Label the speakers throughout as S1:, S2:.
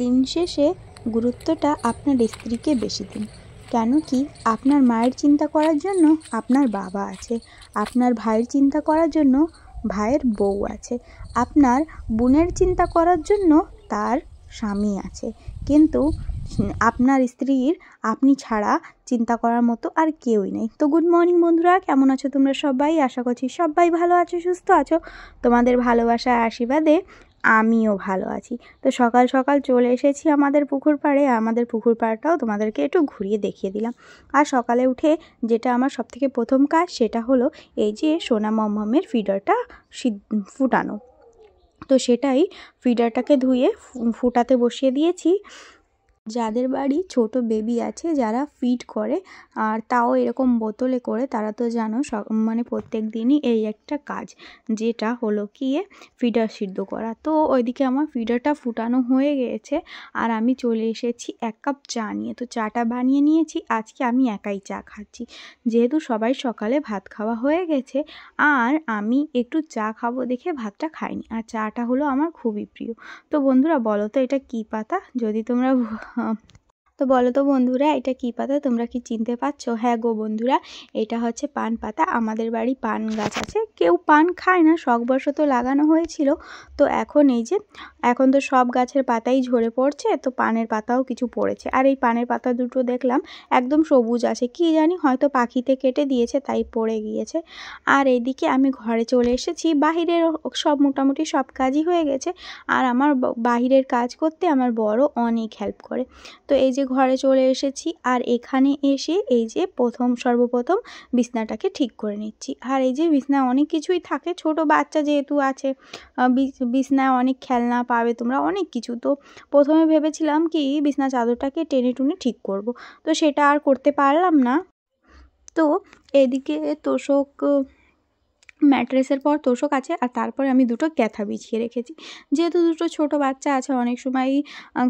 S1: দিন শেষে গুরুত্বটা আপনার স্ত্রীকে বেশি দিন। কেন কি আপনার মায়ের চিন্তা করার জন্য আপনার বাবা আছে, আপনার ভাইয়ের চিন্তা করার জন্য ভাইয়ের বউ আছে, আপনার বোনের চিন্তা করার জন্য তার স্বামী আছে, কিন্তু আপনার স্ত্রীর আপনি ছাড়া চিন্তা করার মতো আর কেউই নেই। তো গুড মর্নিং বন্ধুরা, কেমন আছো তোমরা সবাই? আশা করছি সবাই ভালো আছো, সুস্থ আছো। তোমাদের ভালোবাসা আশীর্বাদে আমিও ভালো আছি। তো সকাল সকাল চলে এসেছি আমাদের পুকুর পাড়ে। আমাদের পুকুর পাড়টাও তোমাদেরকে একটু ঘুরিয়ে দেখিয়ে দিলাম। আর সকালে উঠে যেটা আমার সবথেকে প্রথম কাজ সেটা হলো এই যে সোনা মমমের ফিডারটা ফুটানো। তো সেটাই ফিডারটাকে ধুয়ে ফুটাতে বসিয়ে দিয়েছি। যাদের বাড়ি ছোট বেবি আছে, যারা ফিড করে আর তাও এরকম বোতলে করে, তারা তো জানো মানে প্রত্যেক দিনই এই একটা কাজ, যেটা হলো কি ফিডার সিদ্ধ করা। তো ওইদিকে আমার ফিডারটা ফুটানো হয়ে গিয়েছে আর আমি চলে এসেছি 1 কাপ চা নিয়ে। তো চাটা বানিয়ে নিয়েছি। আজকে আমি একাই চা খাচ্ছি, যেহেতু সবাই সকালে ভাত খাওয়া হয়ে গেছে আর আমি একটু চা খাবো দেখে ভাতটা খাইনি। আর চাটা হলো আমার খুবই প্রিয়। তো বন্ধুরা বলো তো এটা কী পাতা? যদি তোমরা তো বলো তো বন্ধুরা এটা কী পাতা, তোমরা কি চিনতে পারছো? হ্যাঁ গো বন্ধুরা, এটা হচ্ছে পান পাতা। আমাদের বাড়ি পান গাছ আছে, কেউ পান খায় না, শখবশত লাগানো হয়েছিল। তো এখন এই যে এখন তো সব গাছের পাতাই ঝরে পড়ছে, তো পানের পাতাও কিছু পড়েছে। আর এই পানের পাতা দুটো দেখলাম একদম সবুজ আছে, কি জানি হয়তো পাখিতে কেটে দিয়েছে তাই পড়ে গিয়েছে। আর এইদিকে আমি ঘরে চলে এসেছি। বাহিরের সব মোটামুটি সব কাজই হয়ে গেছে আর আমার বাহিরের কাজ করতে আমার বড় অনেক হেল্প করে। তো এই যে ঘরে চলে এসেছি আর এখানে এসে এই যে সর্বপ্রথম বিছনাটাকে ঠিক করে নিচ্ছি। আর এই যে বিছনায় অনেক কিছুই থাকে, ছোট বাচ্চা যেহেতু আছে বিছনায় অনেক খেলনা পাবে তোমরা, অনেক কিছু। তো প্রথমে ভেবেছিলাম কি বিছনা চাদরটাকে টেনে টুনে ঠিক করব, তো সেটা আর করতে পারলাম না। তো এদিকে তোষক ম্যাট্রেসের পর তোষক আছে আর তারপরে আমি দুটো ক্যাথা বিছিয়ে রেখেছি। যেহেতু দুটো ছোট বাচ্চা আছে, অনেক সময়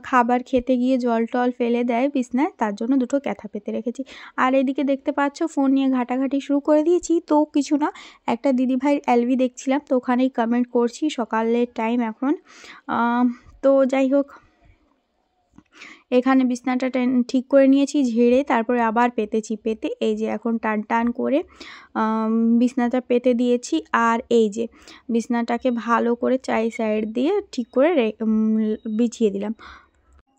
S1: খাবার খেতে গিয়ে জল টল ফেলে দেয় বিছনায়, তার জন্য দুটো ক্যাথা পেতে রেখেছি। আর এদিকে দেখতে পাচ্ছ ফোন নিয়ে ঘাটাঘাটি শুরু করে দিয়েছি। তো কিছু না, একটা দিদিভাইয়ের এলবি দেখছিলাম, তো ওখানেই কমেন্ট করছি। সকালের টাইম এখন। তো যাই হোক, এখানে বিছনাটা ঠিক করে নিয়েছি ঝেড়ে, তারপরে আবার পেতেছি। পেতে এই যে এখন টান টান করে বিছনাটা পেতে দিয়েছি। আর এই যে বিছনাটাকে ভালো করে সাইড দিয়ে ঠিক করে বিছিয়ে দিলাম।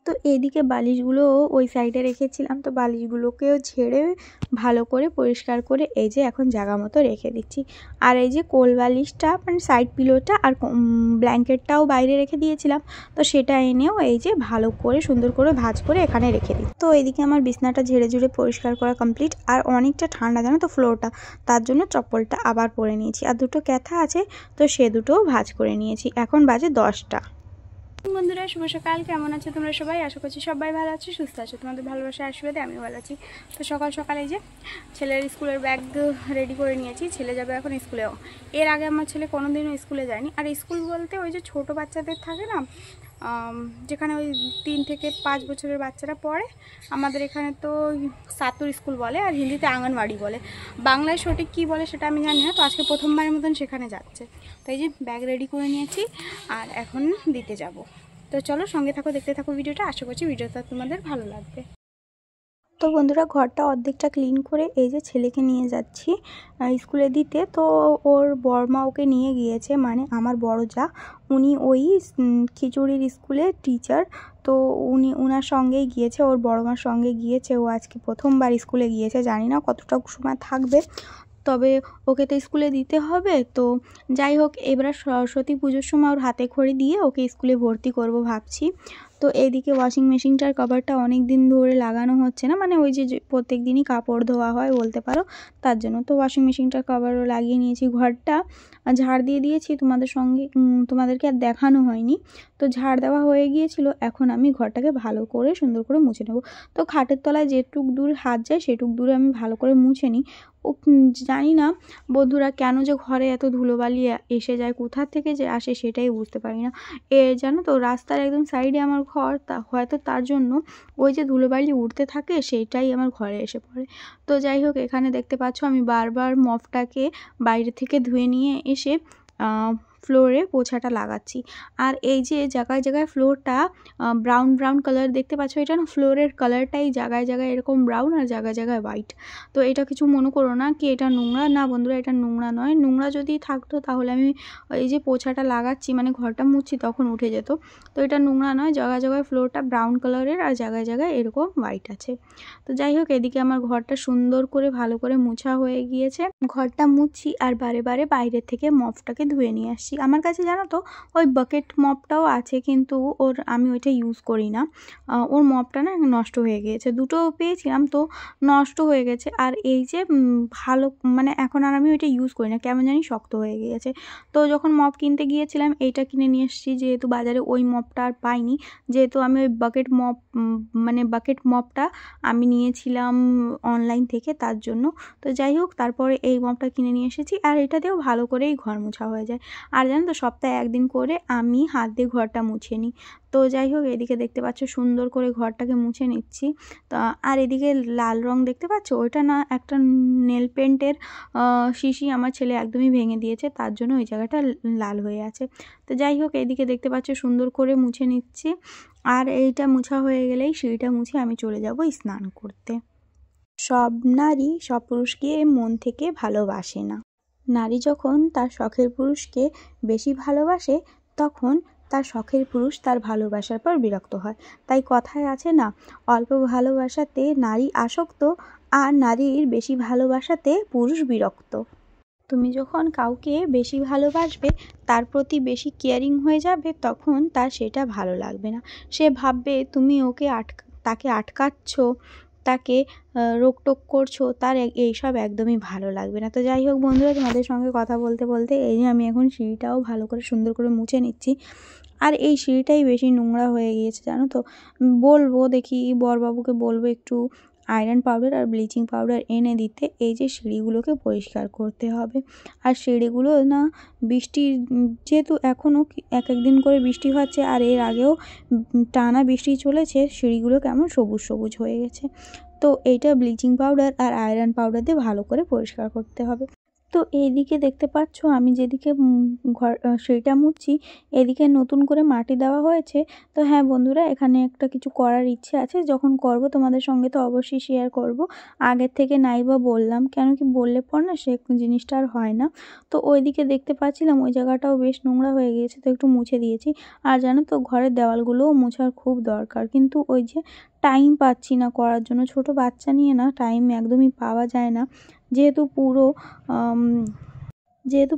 S1: তো এইদিকে বালিশগুলো ওই সাইডে রেখেছিলাম, তো বালিশগুলোকেও ঝেড়ে ভালো করে পরিষ্কার করে এই যে এখন জায়গা মতো রেখে দিচ্ছি। আর এই যে কোল বালিশটা মানে সাইড পিলোটা আর ব্ল্যাঙ্কেটটাও বাইরে রেখে দিয়েছিলাম, তো সেটা এনেও এই যে ভালো করে সুন্দর করে ভাঁজ করে এখানে রেখে দিই। তো এইদিকে আমার বিছনাটা ঝেড়ে ঝুড়ে পরিষ্কার করা কমপ্লিট। আর অনেকটা ঠান্ডা জানো তো ফ্লোরটা, তার জন্য চপ্পলটা আবার পরে নিয়েছি। আর দুটো ক্যাথা আছে, তো সে দুটোও ভাঁজ করে নিয়েছি। এখন বাজে 10টা। বন্ধুরা শুভ সকাল, কেমন আছো তোমরা সবাই? আশা করছি সবাই ভালো আছো, সুস্থ আছো। তোমাদের ভালোবাসা আশীর্বাদে আমিও ভালো আছি। তো সকাল সকাল এই যে ছেলের স্কুলের ব্যাগ রেডি করে নিয়েছি। ছেলে যাবে এখন স্কুলেও। এর আগে আমার ছেলে কোনোদিনও স্কুলে যায়নি। আর স্কুল বলতে ওই যে ছোট বাচ্চাদের থাকে না, যেখানে ওই 3 থেকে 5 বছরের বাচ্চারা পড়ে। আমাদের এখানে তো সাতুর স্কুল বলে আর হিন্দিতে আঙ্গনওয়াড়ি বলে। বাংলায় সঠিক কী বলে সেটা আমি জানি না। তো আজকে প্রথমবারের মতন সেখানে যাচ্ছে। তো এই যে ব্যাগ রেডি করে নিয়েছি আর এখন দিতে যাব। তো চলো সঙ্গে থাকো, দেখতে থাকো ভিডিওটা। আশা করছি ভিডিওটা তোমাদের ভালো লাগবে। তো বন্ধুরা ঘরটা অর্ধেকটা ক্লিন করে এই যে ছেলেকে নিয়ে যাচ্ছি স্কুলে দিতে। তো ওর বড়মা ওকে নিয়ে গিয়েছে, মানে আমার বড় যা, উনি ওই খিচুড়ির স্কুলের টিচার। তো ওনার সঙ্গেই গিয়েছে, ওর বড়মার সঙ্গে গিয়েছে। ও আজকে প্রথমবার স্কুলে গিয়েছে, জানি না কতটা সময় থাকবে, তবে ওকে তো স্কুলে দিতে হবে। তো যাই হোক, এবার সরস্বতী পুজোর সময় ওর হাতে খড়ি দিয়ে ওকে স্কুলে ভর্তি করব ভাবছি। তো এইদিকে ওয়াশিং মেশিনটার কভারটা অনেক দিন ধরে লাগানো হচ্ছে না, মানে ওই যে প্রত্যেক দিনই কাপড় ধোয়া হয় বলতে পারো, তার জন্য। তো ওয়াশিং মেশিনটার কভারও লাগিয়ে নিয়েছি। ঘরটা ঝাড় দিয়ে দিয়েছি, তোমাদেরকে আর দেখানো হয়নি। তো ঝাড় দেওয়া হয়ে গিয়েছিল, এখন আমি ঘরটাকে ভালো করে সুন্দর করে মুছে নেব। তো খাটের তলায় যেটুক দূর হাত যায় সেটুক দূরে আমি ভালো করে মুছে নিই। ও জানি না বন্ধুরা কেন যে ঘরে এত ধুলোবালি এসে যায়, কোথা থেকে যে আসে সেটাই বুঝতে পারি না। জানো তো রাস্তার একদম সাইডে আমার ঘর, হয়তো তার জন্য ওই যে ধুলোবালি উঠতে থাকে সেইটাই আমার ঘরে এসে পড়ে। তো যাই হোক, এখানে দেখতে পাচ্ছ আমি বারবার মপটাকে বাইরে থেকে ধুয়ে নিয়ে এসে ফ্লোরে পোছাটা লাগাচ্ছি। আর এই যে জায়গায় জায়গায় ফ্লোরটা ব্রাউন ব্রাউন কালার দেখতে পাচ্ছ, এটা না ফ্লোরের কালারটাই জায়গায় জায়গায় এরকম ব্রাউন আর জায়গায় জায়গায় হোয়াইট। তো এটা কিছু মনে করো না কি এটা নোংরা, না বন্ধুরা এটা নোংরা নয়। নোংরা যদি থাকতো তাহলে আমি এই যে পোছাটা লাগাচ্ছি মানে ঘরটা মুছছি তখন উঠে যেত। তো এটা নোংরা নয়, জায়গায় জায়গায় ফ্লোরটা ব্রাউন কালারের আর জায়গায় জায়গায় এরকম হোয়াইট আছে। তো যাই হোক, এদিকে আমার ঘরটা সুন্দর করে ভালো করে মোছা হয়ে গিয়েছে। ঘরটা মুছছি আর বারে বারে বাইরের থেকে মপটাকে ধুয়ে নিয়ে আসছি। আমার কাছে জানো তো ওই বাকেট মপটাও আছে, কিন্তু আমি ওইটা ইউজ করি না। ওর মপটা না নষ্ট হয়ে গিয়েছে, দুটো পেয়েছিলাম তো নষ্ট হয়ে গেছে। আর এই যে ভালো মানে এখন আর আমি ওইটা ইউজ করি না, কেমন জানি শক্ত হয়ে গিয়েছে। তো যখন মপ কিনতে গিয়েছিলাম এইটা কিনে নিয়ে এসেছি, যেহেতু বাজারে ওই মপটা আর পাইনি, যেহেতু আমি ওই বাকেট মপটা আমি নিয়েছিলাম অনলাইন থেকে, তার জন্য। তো যাই হোক, তারপরে এই মপটা কিনে নিয়ে এসেছি আর এটাতেও ভালো করেই ঘর মোছা হয়ে যায়। আর জানো তো সপ্তাহে একদিন করে আমি হাত দিয়ে ঘরটা মুছে নিই। তো যাই হোক, এদিকে দেখতে পাচ্ছ সুন্দর করে ঘরটাকে মুছে নিচ্ছি। তা আর এদিকে লাল রং দেখতে পাচ্ছ, ওইটা না একটা নেল পেন্টের শিশি আমার ছেলে একদমই ভেঙে দিয়েছে, তার জন্য ওই জায়গাটা লাল হয়ে আছে। তো যাই হোক, এদিকে দেখতে পাচ্ছ সুন্দর করে মুছে নিচ্ছি। আর এইটা মুছা হয়ে গেলেই সিঁড়িটা মুছে আমি চলে যাব স্নান করতে। সব নারী সব পুরুষকে মন থেকে ভালোবাসে না। নারী যখন তার শখের পুরুষকে বেশি ভালোবাসে তখন তার শখের পুরুষ তার ভালোবাসার পর বিরক্ত হয়। তাই কথায় আছে না, অল্প ভালোবাসাতে নারী আসক্ত আর নারীর বেশি ভালোবাসাতে পুরুষ বিরক্ত। তুমি যখন কাউকে বেশি ভালোবাসবে, তার প্রতি বেশি কেয়ারিং হয়ে যাবে, তখন তার সেটা ভালো লাগবে না। সে ভাববে তুমি তাকে আটকাচ্ছ, তাকে রোকটোক করছো, তার এইসব একদমই ভালো লাগবে না। তো যাই হোক বন্ধুরা, তোমাদের সঙ্গে কথা বলতে বলতে এই যে আমি এখন সিঁড়িটাও ভালো করে সুন্দর করে মুছে নিচ্ছি। আর এই সিঁড়িটাই বেশি নোংরা হয়ে গিয়েছে জানো তো। বলবো, দেখি বরবাবুকে বলবো একটু আয়রন পাউডার আর ব্লিচিং পাউডার এনে দিতে। এই যে সিঁড়িগুলোকে পরিষ্কার করতে হবে। আর সিঁড়িগুলো না বৃষ্টির, যেহেতু এখনও এক একদিন করে বৃষ্টি হচ্ছে আর এর আগেও টানা বৃষ্টি চলেছে, সিঁড়িগুলো কেমন সবুজ সবুজ হয়ে গেছে। তো এইটা ব্লিচিং পাউডার আর আয়রন পাউডার দিয়ে ভালো করে পরিষ্কার করতে হবে। তো এইদিকে দেখতে পাচ্ছ আমি যেদিকে সিঁড়িটা মুছছি, এদিকে নতুন করে মাটি দেওয়া হয়েছে। তো হ্যাঁ বন্ধুরা, এখানে একটা কিছু করার ইচ্ছে আছে, যখন করব তোমাদের সঙ্গে তো অবশ্যই শেয়ার করব। আগের থেকে নাই বা বললাম, কেন কি বললে পর না সে জিনিসটা আর হয় না। তো ওইদিকে দেখতে পাচ্ছিলাম ওই জায়গাটাও বেশ নোংরা হয়ে গিয়েছে, তো একটু মুছে দিয়েছি। আর জানো তো ঘরের দেওয়ালগুলোও মোছার খুব দরকার, কিন্তু ওই যে টাইম পাচ্ছি না করার জন্য। ছোট বাচ্চা নিয়ে না টাইম একদমই পাওয়া যায় না, যেহেতু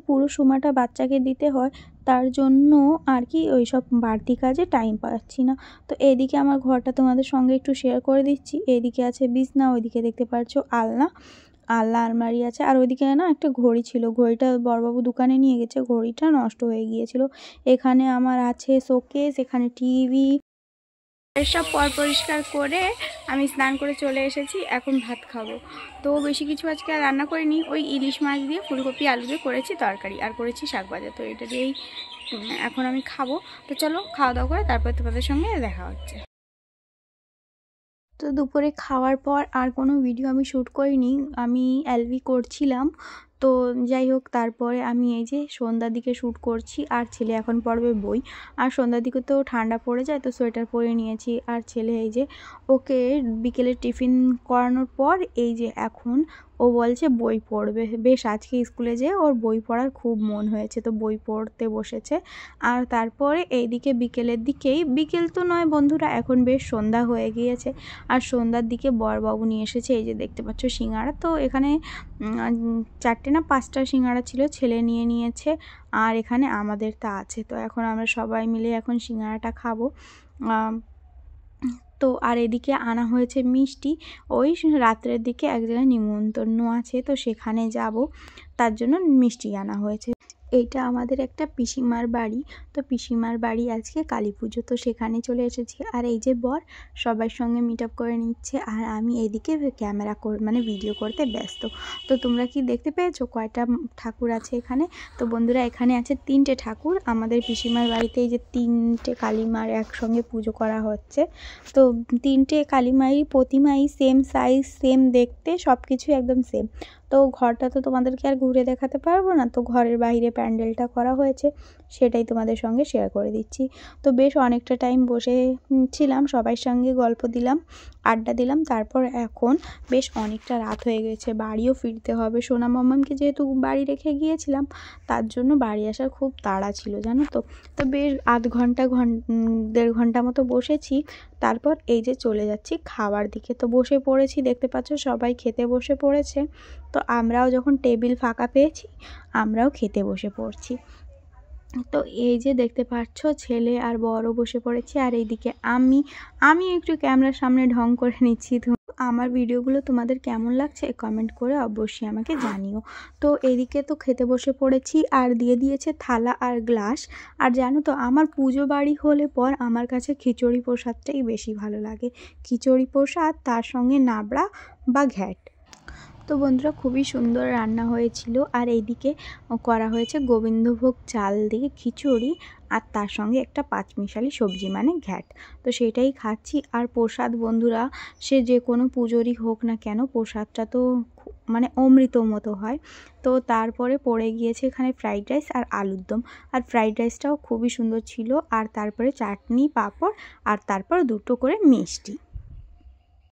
S1: পুরো সময়টা বাচ্চাকে দিতে হয়, তার জন্য আর কি ওই সব বাড়তি কাজে টাইম পাচ্ছি না। তো এদিকে আমার ঘরটা তোমাদের সঙ্গে একটু শেয়ার করে দিচ্ছি। এদিকে আছে বিছনা, ওইদিকে দেখতে পাচ্ছ আলনা আলমারি আছে। আর ওইদিকে না একটা ঘড়ি ছিল, ঘড়িটা বড়বাবু দোকানে নিয়ে গেছে, ঘড়িটা নষ্ট হয়ে গিয়েছিল। এখানে আমার আছে শোকেস, এখানে টিভি। এসব পরিষ্কার করে আমি স্নান করে চলে এসেছি, এখন ভাত খাবো। তো বেশি কিছু আজকে আর রান্না করিনি, ওই ইলিশ মাছ দিয়ে ফুলকপি আলু দিয়ে করেছি তরকারি, আর করেছি শাক ভাজা। তো এটা দিয়েই এখন আমি খাবো। তো চলো খাওয়া দাওয়া করে তারপর তোমাদের সঙ্গে দেখা হচ্ছে। তো দুপুরে খাওয়ার পর আর কোনো ভিডিও আমি শ্যুট করিনি, আমি এলভি করছিলাম। তো যাই হোক, তারপরে আমি এই যে সন্ধ্যার দিকে শ্যুট করছি আর ছেলে এখন পড়বে বই। আর সন্ধ্যার দিকে তো ঠান্ডা পড়ে যায়, তো সোয়েটার পরে নিয়েছি। আর ছেলে এই যে ওকে বিকেলে টিফিন করানোর পর এই যে এখন ও বলছে বই পড়বে। বেশ আজকে স্কুলে যেয়ে ওর বই পড়ার খুব মন হয়েছে, তো বই পড়তে বসেছে। আর তারপরে এইদিকে বিকেলের দিকেই, বিকেল তো নয় বন্ধুরা, এখন বেশ সন্ধ্যা হয়ে গিয়েছে। আর সন্ধ্যার দিকে বরবাবু নিয়ে এসেছে, এই যে দেখতে পাচ্ছ সিঙ্গাড়া। তো এখানে 4টে না 5টা সিঙ্গাড়া ছিল, ছেলে নিয়ে নিয়েছে। আর এখানে আমাদের তা আছে, তো এখন আমরা সবাই মিলে এখন সিঙ্গাড়াটা খাবো। তো আর এদিকে আনা হয়েছে মিষ্টি, ওই রাত্রের দিকে এক জায়গায় নিমন্ত্রণ আছে, তো সেখানে যাব, তার জন্য মিষ্টি আনা হয়েছে। এইটা আমাদের একটা পিসিমার বাড়ি, তো পিসিমার বাড়ি আজকে কালী পুজো, তো সেখানে চলে এসেছি। আর এই যে বর সবার সঙ্গে মিট আপ করে নিচ্ছে, আর আমি এদিকে ক্যামেরা মানে ভিডিও করতে ব্যস্ত। তো তোমরা কি দেখতে পেয়েছো কয়টা ঠাকুর আছে এখানে? তো বন্ধুরা, এখানে আছে 3টে ঠাকুর। আমাদের পিসিমার বাড়িতে এই যে 3টে কালীমার একসঙ্গে পুজো করা হচ্ছে। তো 3টে কালীমাই প্রতিমাই সেম সাইজ, সেম দেখতে, সব কিছু একদম সেম। তো ঘরটা তো তোমাদেরকে আর ঘুরে দেখাতে পারবো না, তো ঘরের বাইরে প্যান্ডেলটা করা হয়েছে সেটাই তোমাদের সঙ্গে শেয়ার করে দিচ্ছি। তো বেশ অনেকটা টাইম বসে ছিলাম, সবার সঙ্গে গল্প দিলাম, আড্ডা দিলাম। তারপর এখন বেশ অনেকটা রাত হয়ে গেছে, বাড়িও ফিরতে হবে। সোনা মাম্মামকে যেহেতু বাড়ি রেখে গিয়েছিলাম, তার জন্য বাড়ি আসার খুব তাড়া ছিল জানো তো। তো বেশ আধ ঘন্টা 1.5 ঘন্টা মতো বসেছি, তারপর এই যে চলে যাচ্ছি খাওয়ার দিকে। তো বসে পড়েছি, দেখতে পাচ্ছ সবাই খেতে বসে পড়েছে। তো আমরাও যখন টেবিল ফাঁকা পেয়েছি আমরাও খেতে বসে পড়ছি। তো এই যে দেখতে পাচ্ছ ছেলে আর বড় বসে পড়েছে, আর এইদিকে আমি একটু ক্যামেরার সামনে ঢং করে নিচ্ছি। তো আমার ভিডিওগুলো তোমাদের কেমন লাগছে কমেন্ট করে অবশ্যই আমাকে জানিও। তো এদিকে তো খেতে বসে পড়েছি, আর দিয়ে দিয়েছে থালা আর গ্লাস। আর জানো তো আমার পুজো বাড়ি হলে পর আমার কাছে খিচুড়ি প্রসাদটাই বেশি ভালো লাগে। খিচুড়ি প্রসাদ, তার সঙ্গে নাবড়া বা ঘ্যাট। তো বন্ধুরা খুবই সুন্দর রান্না হয়েছিল। আর এইদিকে করা হয়েছে গোবিন্দভোগ চাল দিয়ে খিচুড়ি, আর তার সঙ্গে একটা পাঁচমিশালি সবজি মানে ঘ্যাট। তো সেটাই খাচ্ছি। আর প্রসাদ বন্ধুরা, সে যে কোনো পুজোরই হোক না কেন, প্রসাদটা তো মানে অমৃত মতো হয়। তো তারপরে পড়ে গিয়েছে এখানে ফ্রাইড রাইস আর আলুর দম। আর ফ্রাইড রাইসটাও খুবই সুন্দর ছিল, আর তারপরে চাটনি, পাঁপড়, আর তারপর 2টো করে মিষ্টি।